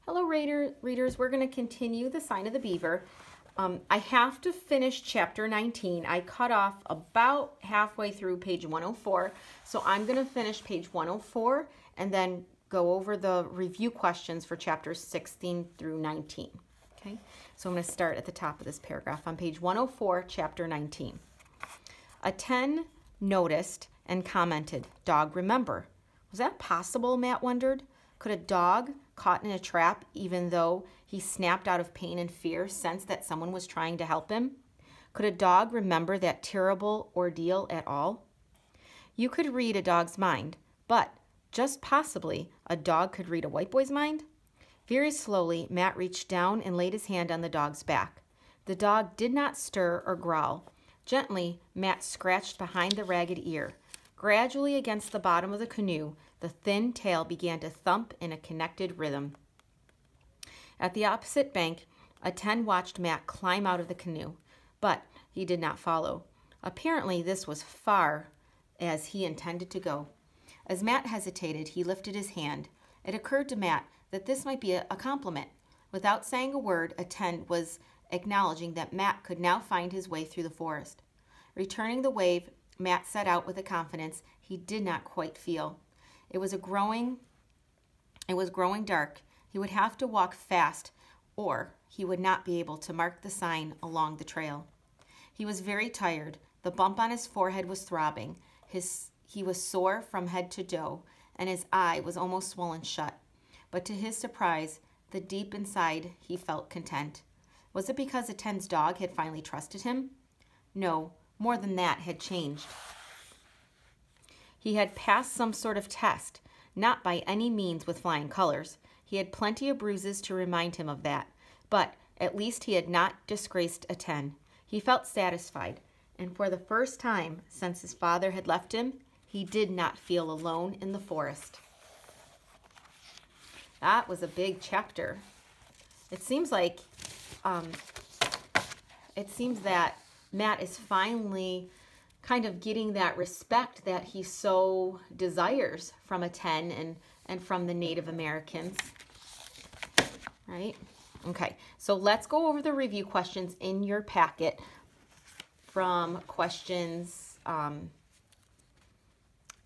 Hello readers, we're going to continue the sign of the beaver. I have to finish chapter 19. I cut off about halfway through page 104, so I'm going to finish page 104 and then go over the review questions for chapters 16 through 19. Okay, so I'm going to start at the top of this paragraph on page 104, chapter 19. A 10 noticed and commented, "Dog, remember." Was that possible, Matt wondered? Could a dog caught in a trap, even though he snapped out of pain and fear, sense that someone was trying to help him? Could a dog remember that terrible ordeal at all? You could read a dog's mind, but just possibly a dog could read a white boy's mind? Very slowly, Matt reached down and laid his hand on the dog's back. The dog did not stir or growl. Gently, Matt scratched behind the ragged ear. Gradually, against the bottom of the canoe, the thin tail began to thump in a connected rhythm. At the opposite bank, a 10 watched Matt climb out of the canoe, but he did not follow. Apparently, this was far as he intended to go. As Matt hesitated, he lifted his hand. It occurred to Matt that this might be a compliment. Without saying a word, a 10 was acknowledging that Matt could now find his way through the forest. Returning the wave, Matt set out with a confidence he did not quite feel. It was growing dark. He would have to walk fast, or he would not be able to mark the sign along the trail. He was very tired. The bump on his forehead was throbbing. He was sore from head to toe, and his eye was almost swollen shut. But to his surprise, the deep inside, he felt content. Was it because the 10's dog had finally trusted him? No, more than that had changed. He had passed some sort of test, not by any means with flying colors. He had plenty of bruises to remind him of that, but at least he had not disgraced a 10. He felt satisfied, and for the first time since his father had left him, he did not feel alone in the forest. That was a big chapter. It seems like, that Matt is finally kind of getting that respect that he so desires from a 10 and from the Native Americans, right? Okay, so let's go over the review questions in your packet from questions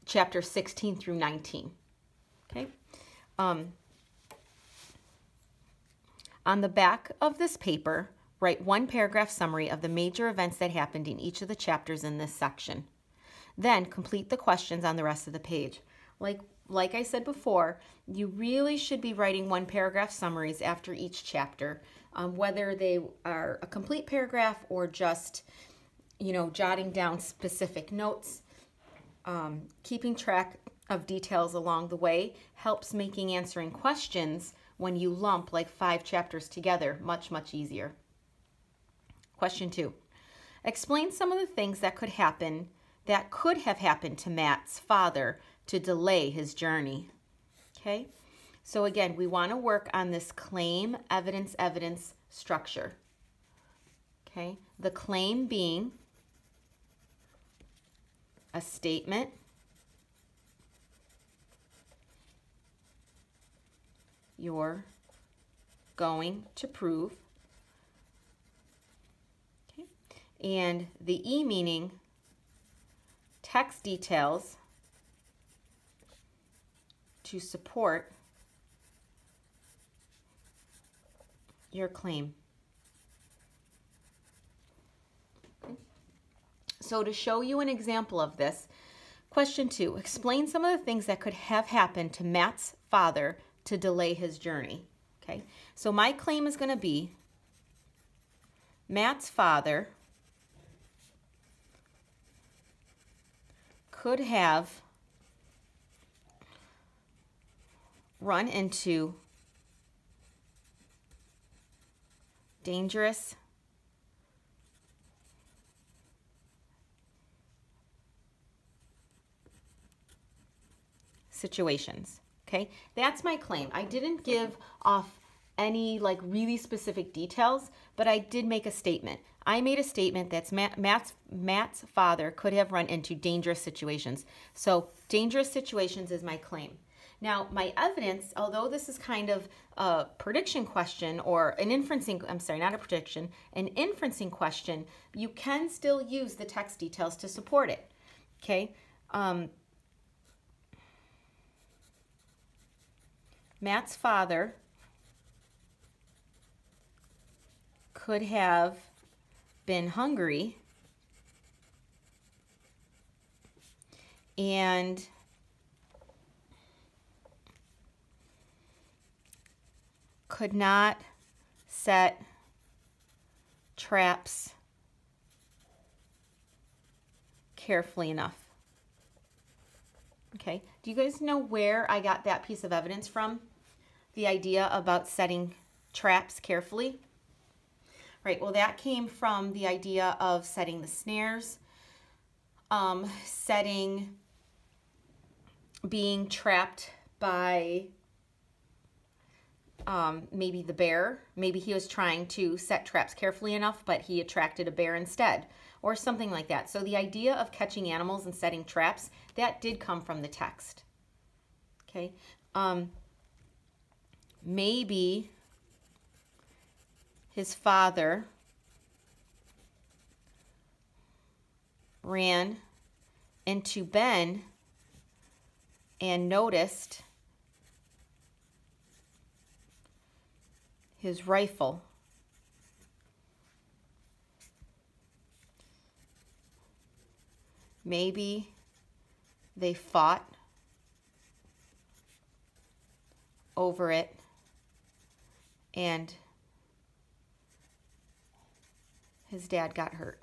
chapter 16 through 19, okay? On the back of this paper, write one paragraph summary of the major events that happened in each of the chapters in this section. Then complete the questions on the rest of the page. Like I said before, you really should be writing one paragraph summaries after each chapter, whether they are a complete paragraph or just, jotting down specific notes. Keeping track of details along the way helps making answering questions when you lump like 5 chapters together much, much easier. Question 2. Explain some of the things that could have happened to Matt's father to delay his journey. Okay? So again, we want to work on this claim, evidence, evidence structure. Okay? The claim being a statement, you're going to prove. And the E meaning text details to support your claim. Okay. So to show you an example of this, question 2, explain some of the things that could have happened to Matt's father to delay his journey. Okay, so my claim is going to be Matt's father could have run into dangerous situations. Okay, that's my claim. I didn't give off any really specific details, but I did make a statement. I made a statement that Matt's father could have run into dangerous situations. So dangerous situations is my claim. Now, my evidence, although this is kind of a prediction question or an inferencing, I'm sorry, not a prediction, an inferencing question, you can still use the text details to support it. Okay? Matt's father could have been hungry and could not set traps carefully enough. Okay, do you guys know where I got that piece of evidence from? The idea about setting traps carefully? Right, well, that came from the idea of setting the snares, being trapped by maybe the bear. Maybe he was trying to set traps carefully enough, but he attracted a bear instead, or something like that. So the idea of catching animals and setting traps, that did come from the text. Okay, maybe his father ran into Ben and noticed his rifle. Maybe they fought over it and his dad got hurt.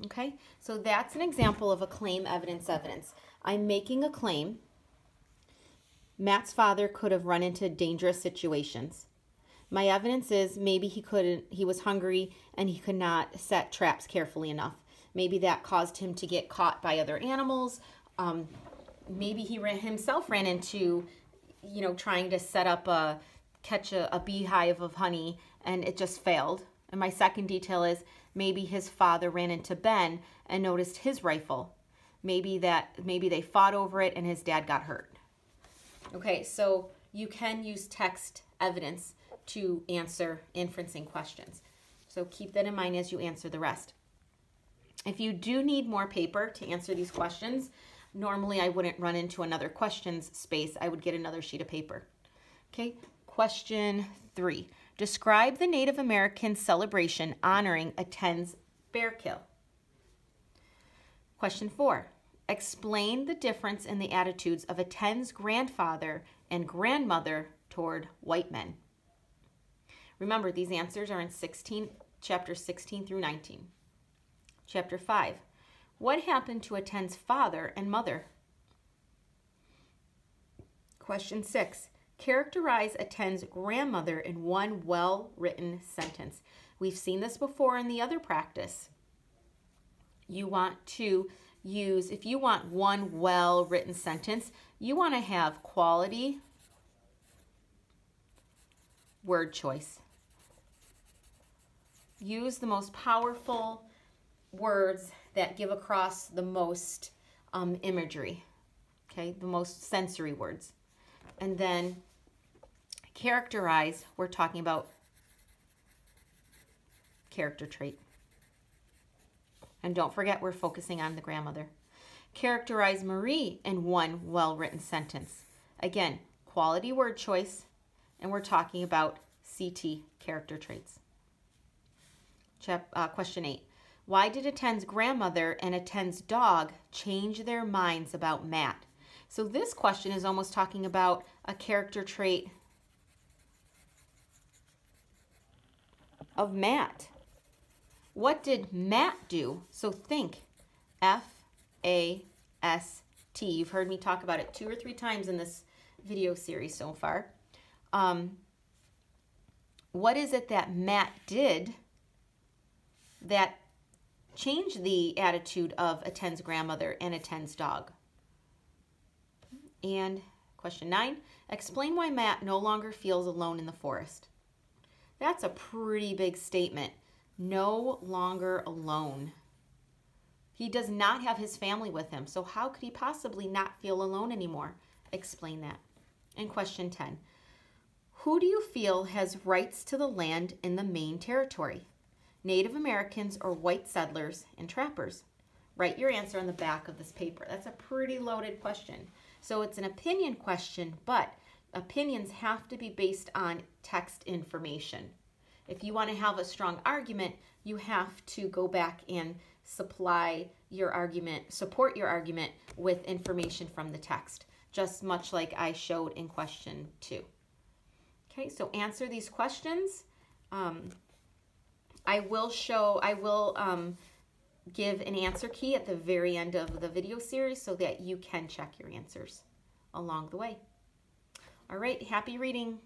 Okay, so that's an example of a claim, evidence, evidence. I'm making a claim. Matt's father could have run into dangerous situations. My evidence is maybe he was hungry and he could not set traps carefully enough. Maybe that caused him to get caught by other animals. Maybe he himself ran into, trying to set up catch a beehive of honey and it just failed. And my second detail is maybe his father ran into Ben and noticed his rifle. Maybe they fought over it and his dad got hurt. Okay, so you can use text evidence to answer inferencing questions. So keep that in mind as you answer the rest. If you do need more paper to answer these questions, normally I wouldn't run into another questions space. I would get another sheet of paper. Okay, question 3. Describe the Native American celebration honoring Aten's bear kill. Question 4. Explain the difference in the attitudes of Aten's grandfather and grandmother toward white men. Remember, these answers are in chapters 16 through 19. Chapter 5. What happened to Aten's father and mother? Question 6. Characterize Aten's grandmother in one well-written sentence. We've seen this before in the other practice. You want to use, if you want one well-written sentence, you want to have quality word choice. Use the most powerful words that give across the most imagery, okay, the most sensory words. And then characterize, we're talking about character trait. And don't forget, we're focusing on the grandmother. Characterize Marie in one well-written sentence. Again, quality word choice, and we're talking about CT, character traits. Question 8. Why did Aten's grandmother and Aten's dog change their minds about Matt? So this question is almost talking about a character trait of Matt. What did Matt do? So think, F-A-S-T. You've heard me talk about it 2 or 3 times in this video series so far. What is it that Matt did that changed the attitude of Aten's grandmother and Aten's dog? And question 9, explain why Matt no longer feels alone in the forest. That's a pretty big statement. No longer alone. He does not have his family with him, so how could he possibly not feel alone anymore? Explain that. And question 10. Who do you feel has rights to the land in the Maine territory? Native Americans or white settlers and trappers? Write your answer on the back of this paper. That's a pretty loaded question. So it's an opinion question, but opinions have to be based on text information. If you want to have a strong argument, you have to go back and supply your argument, support your argument with information from the text, just much like I showed in question 2. Okay, so answer these questions. I will give an answer key at the very end of the video series so that you can check your answers along the way. All right, happy reading.